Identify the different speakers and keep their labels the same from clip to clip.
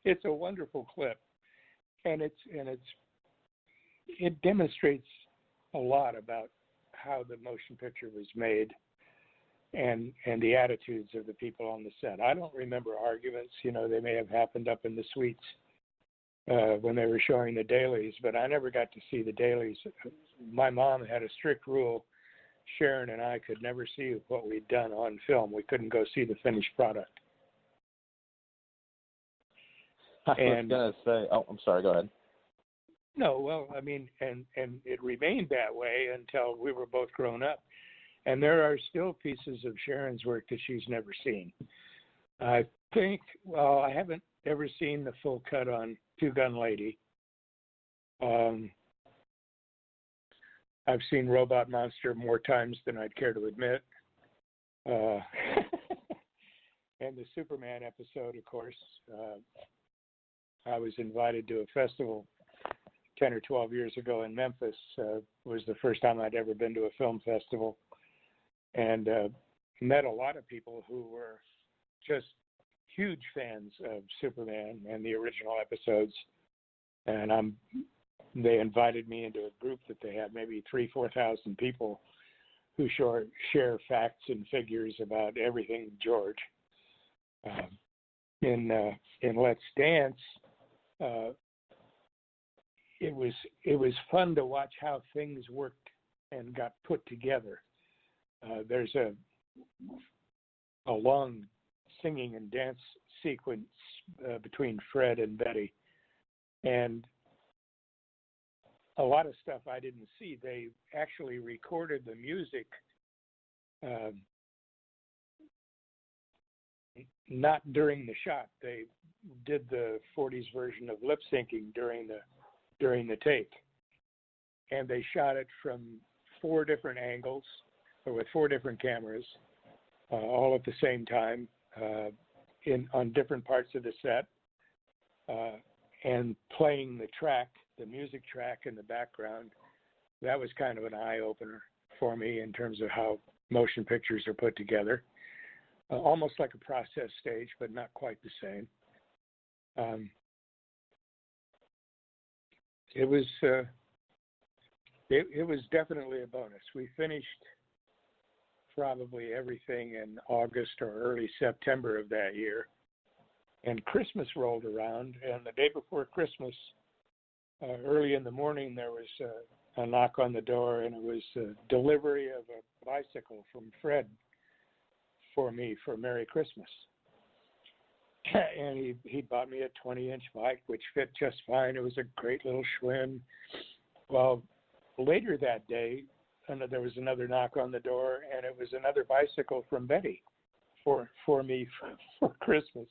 Speaker 1: it's a wonderful clip, and it demonstrates a lot about how the motion picture was made and the attitudes of the people on the set. I don't remember arguments. They may have happened up in the suites when they were showing the dailies, but I never got to see the dailies. My mom had a strict rule. Sharyn and I could never see what we'd done on film. We couldn't go see the finished product.
Speaker 2: I was going to say, I'm sorry, go ahead.
Speaker 1: No, well, I mean, and it remained that way until we were both grown up. And there are still pieces of Sharyn's work that she's never seen. I think, well, I haven't ever seen the full cut on Two Gun Lady. I've seen Robot Monster more times than I'd care to admit. And the Superman episode, of course. I was invited to a festival 10 or 12 years ago in Memphis. Was the first time I'd ever been to a film festival. And met a lot of people who were just huge fans of Superman and the original episodes. And they invited me into a group that they had, maybe 3,000-4,000 people who share facts and figures about everything George. In Let's Dance, it was fun to watch how things worked and got put together. There's a long singing and dance sequence between Fred and Betty, and a lot of stuff I didn't see. They actually recorded the music not during the shot. They did the 40s version of lip syncing during the take, and they shot it from 4 different angles, or with 4 different cameras, all at the same time, on different parts of the set, and playing the music track in the background. That was kind of an eye-opener for me in terms of how motion pictures are put together. Almost like a process stage, but not quite the same. It was definitely a bonus. We finished probably everything in August or early September of that year. And Christmas rolled around, and the day before Christmas, early in the morning, there was a knock on the door, and it was a delivery of a bicycle from Fred for me for Merry Christmas. And he bought me a 20-inch bike, which fit just fine. It was a great little Schwinn. Well, later that day, there was another knock on the door, and it was another bicycle from Betty for me for Christmas.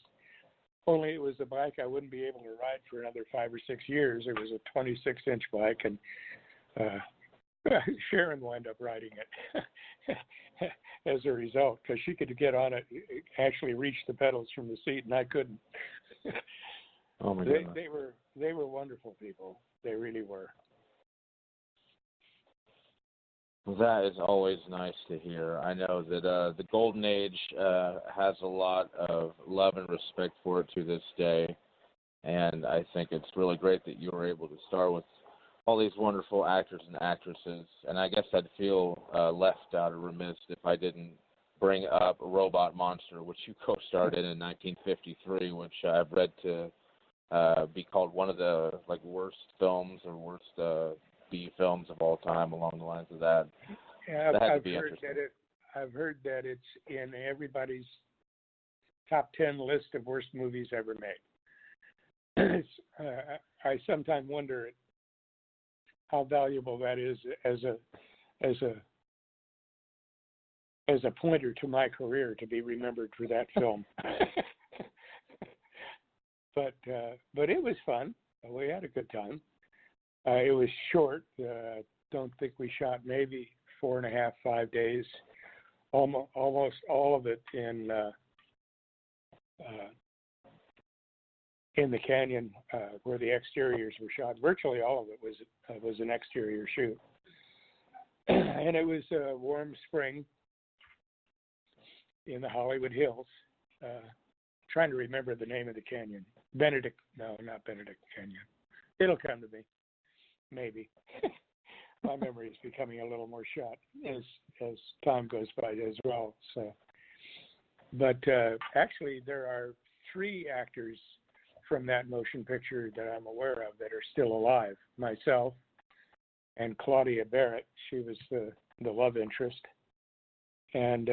Speaker 1: Only it was a bike I wouldn't be able to ride for another 5 or 6 years. It was a 26-inch bike, and Sharyn wound up riding it as a result, because she could get on it, actually reach the pedals from the seat, and I couldn't.
Speaker 2: Oh my goodness.
Speaker 1: They were wonderful people. They really were.
Speaker 2: That is always nice to hear. I know that the Golden Age has a lot of love and respect for it to this day, and I think it's really great that you were able to star with all these wonderful actors and actresses. And I guess I'd feel left out or remiss if I didn't bring up Robot Monster, which you co-starred in 1953, which I've read to be called one of the worst films or worst B films of all time, along the lines of that.
Speaker 1: Yeah,
Speaker 2: that
Speaker 1: I've heard that it's in everybody's top 10 list of worst movies ever made. I sometimes wonder how valuable that is as a pointer to my career to be remembered for that film. But it was fun. We had a good time. It was short. Don't think we shot maybe 4.5, 5 days. Almost all of it in the canyon where the exteriors were shot. Virtually all of it was an exterior shoot. And it was a warm spring in the Hollywood Hills, trying to remember the name of the canyon. Benedict, no, not Benedict Canyon. It'll come to me, maybe. My memory is becoming a little more shot as time goes by as well. So, but actually, there are 3 actors from that motion picture that I'm aware of that are still alive. Myself and Claudia Barrett. She was the love interest, and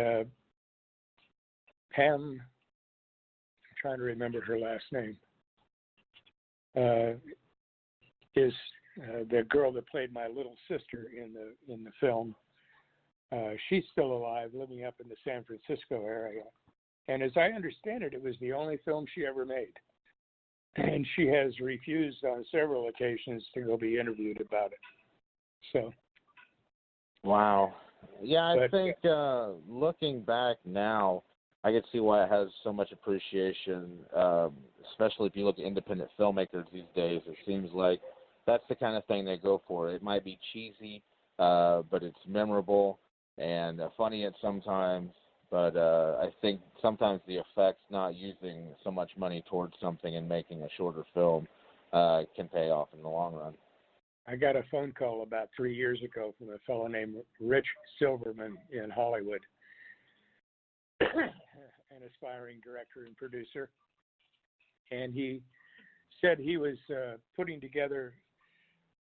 Speaker 1: Pam. I'm trying to remember her last name. Is the girl that played my little sister in the film. She's still alive, living up in the San Francisco area. And as I understand it, it was the only film she ever made. And she has refused on several occasions to go be interviewed about it. So.
Speaker 2: Wow. Yeah, I think looking back now, I can see why it has so much appreciation, especially if you look at independent filmmakers these days. It seems like that's the kind of thing they go for. It might be cheesy, but it's memorable and funny at sometimes. But I think sometimes the effects, not using so much money towards something and making a shorter film, can pay off in the long run.
Speaker 1: I got a phone call about 3 years ago from a fellow named Rich Silverman in Hollywood, an aspiring director and producer. And he said he was putting together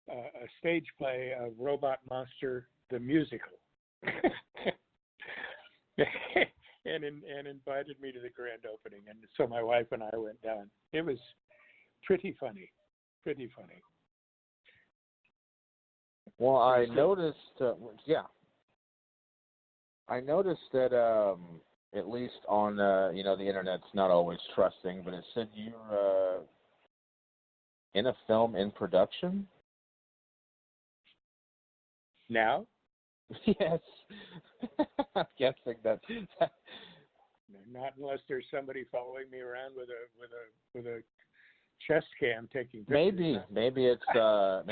Speaker 1: a stage play of Robot Monster, the musical. and invited me to the grand opening. And so my wife and I went down. It was pretty funny.
Speaker 2: Well, I noticed, I noticed that at least on, the internet's not always trusting, but it said you're in a film in production?
Speaker 1: Now?
Speaker 2: Yes. I'm guessing that.
Speaker 1: Not unless there's somebody following me around with a chest cam taking pictures.
Speaker 2: Maybe it's a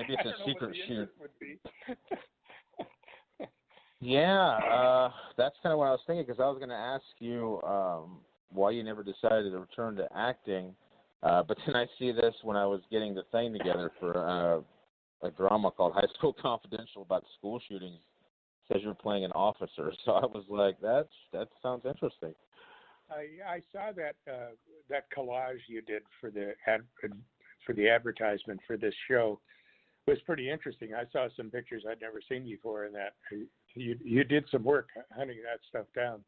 Speaker 2: secret shoot. Yeah, that's kind of what I was thinking, because I was going to ask you why you never decided to return to acting, but then I see this when I was getting the thing together for a drama called High School Confidential about school shootings. It says you're playing an officer, so I was like, that sounds interesting.
Speaker 1: I saw that collage you did for the advertisement for this show. It was pretty interesting. I saw some pictures I'd never seen before in that. You did some work hunting that stuff down,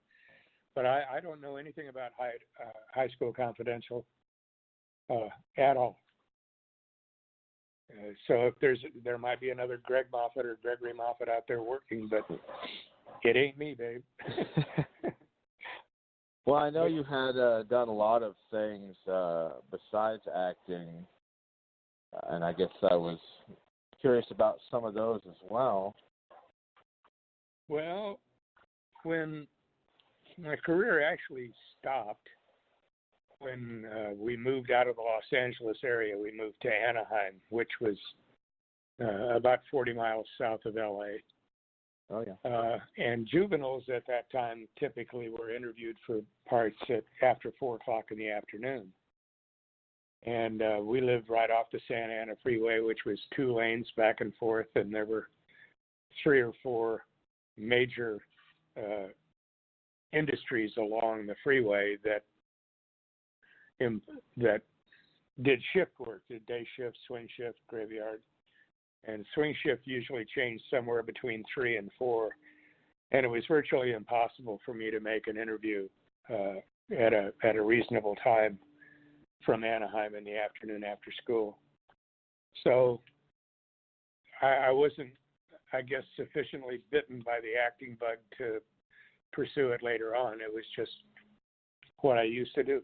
Speaker 1: but I don't know anything about High School Confidential at all. So if there might be another Greg Moffett or Gregory Moffett out there working, but it ain't me, babe.
Speaker 2: Well, I know you had done a lot of things besides acting, and I guess I was curious about some of those as well.
Speaker 1: Well, when my career actually stopped, when we moved out of the Los Angeles area, we moved to Anaheim, which was about 40 miles south of L.A.
Speaker 2: Oh, yeah.
Speaker 1: And juveniles at that time typically were interviewed for parts after 4 o'clock in the afternoon. And we lived right off the Santa Ana Freeway, which was 2 lanes back and forth, and there were 3 or 4 major industries along the freeway that did shift work, did day shift, swing shift, graveyard. And swing shift usually changed somewhere between 3 and 4, and it was virtually impossible for me to make an interview at a reasonable time from Anaheim in the afternoon after school. So I wasn't, I guess, sufficiently bitten by the acting bug to pursue it later on. It was just what I used to do,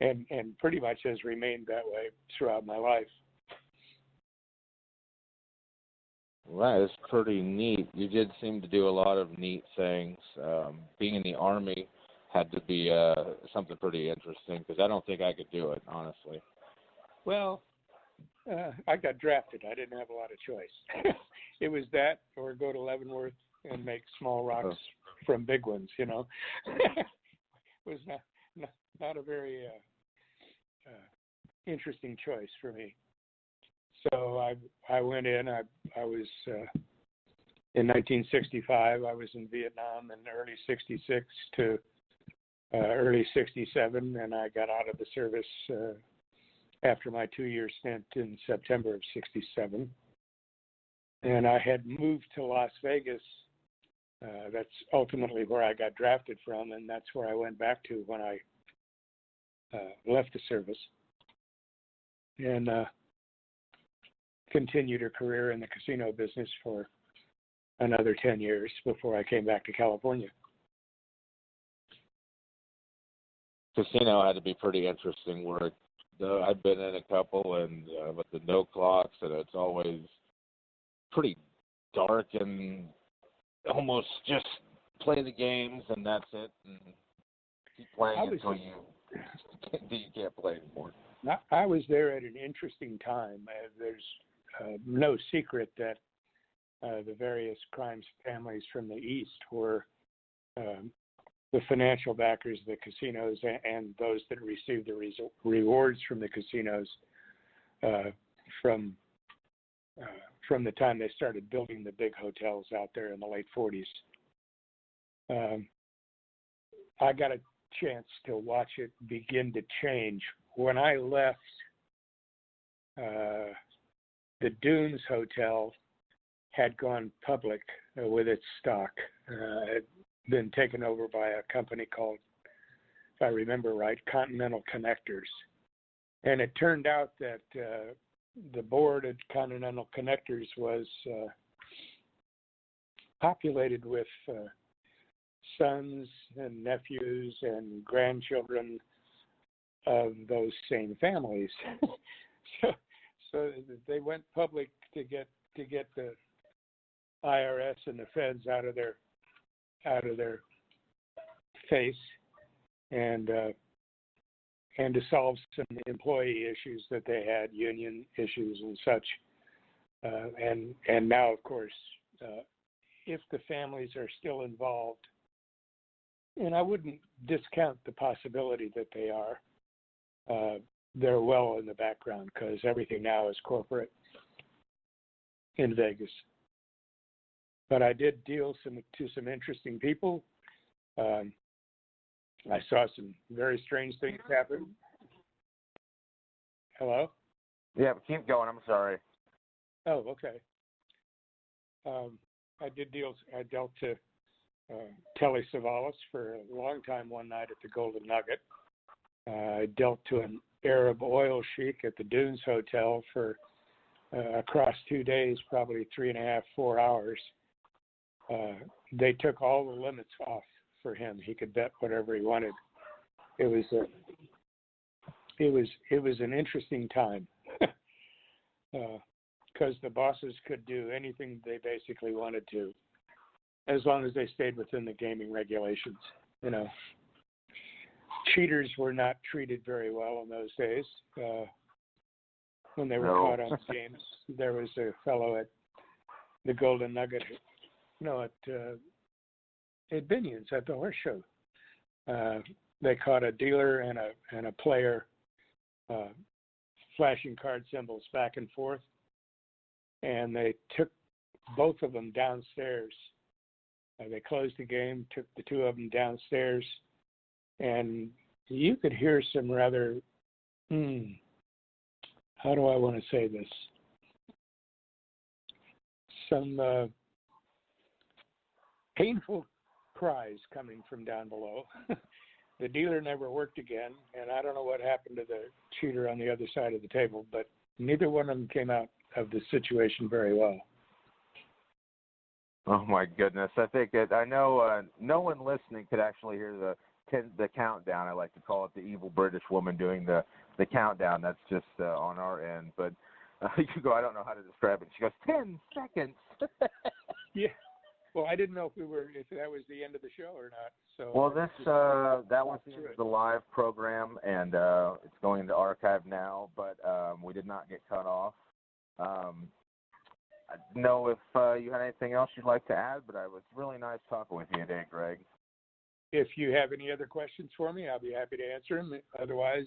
Speaker 1: and pretty much has remained that way throughout my life.
Speaker 2: Well, that is pretty neat. You did seem to do a lot of neat things. Being in the Army had to be something pretty interesting, because I don't think I could do it, honestly.
Speaker 1: Well, I got drafted. I didn't have a lot of choice. It was that or go to Leavenworth and make small rocks from big ones, It was not a very interesting choice for me. So I went in. I was in 1965. I was in Vietnam in early '66 to early '67, and I got out of the service after my 2-year stint in September of '67. And I had moved to Las Vegas. That's ultimately where I got drafted from, and that's where I went back to when I left the service, and continued a career in the casino business for another 10 years before I came back to California.
Speaker 2: Casino had to be pretty interesting work. I've been in a couple, and with the no clocks, and it's always pretty dark and almost just play the games and that's it, and keep playing until you can't play anymore.
Speaker 1: I was there at an interesting time. There's no secret that the various crimes families from the East were the financial backers of the casinos and those that received the rewards from the casinos from the time they started building the big hotels out there in the late 40s. I got a chance to watch it begin to change. When I left, the Dunes Hotel had gone public with its stock. It had been taken over by a company called, if I remember right, Continental Connectors. And it turned out that the board at Continental Connectors was populated with sons and nephews and grandchildren of those same families. so they went public to get the IRS and the feds out of their face, and to solve some employee issues that they had, union issues and such. And now, of course, if the families are still involved, and I wouldn't discount the possibility that they are, they're well in the background because everything now is corporate in Vegas. But I did deal to some interesting people. I saw some very strange things happen. Hello?
Speaker 2: Yeah, keep going. I'm sorry.
Speaker 1: Oh, okay. I dealt to Telly Savalas for a long time one night at the Golden Nugget. I dealt to an Arab oil sheik at the Dunes Hotel for across 2 days, probably 3.5, 4 hours. They took all the limits off for him. He could bet whatever he wanted. It was an interesting time because the bosses could do anything they basically wanted to, as long as they stayed within the gaming regulations. You know, cheaters were not treated very well in those days. When they were caught on games, there was a fellow at the Golden Nugget, at Binion's at the horse show. They caught a dealer and a player flashing card symbols back and forth, and they took both of them downstairs. They closed the game, took the two of them downstairs, and you could hear some rather, how do I want to say this? Some painful cries coming from down below. The dealer never worked again, and I don't know what happened to the cheater on the other side of the table, but neither one of them came out of the situation very well.
Speaker 2: Oh my goodness! I know no one listening could actually hear the countdown. I like to call it the evil British woman doing the countdown. That's just on our end. But you go, I don't know how to describe it. She goes, 10 seconds.
Speaker 1: Yeah. Well, I didn't know if that was the end of the show or not. So
Speaker 2: well, that was the live program, and it's going into archive now. But we did not get cut off. I don't know if you had anything else you'd like to add, but it was really nice talking with you today, Greg.
Speaker 1: if you have any other questions for me, I'll be happy to answer them. Otherwise,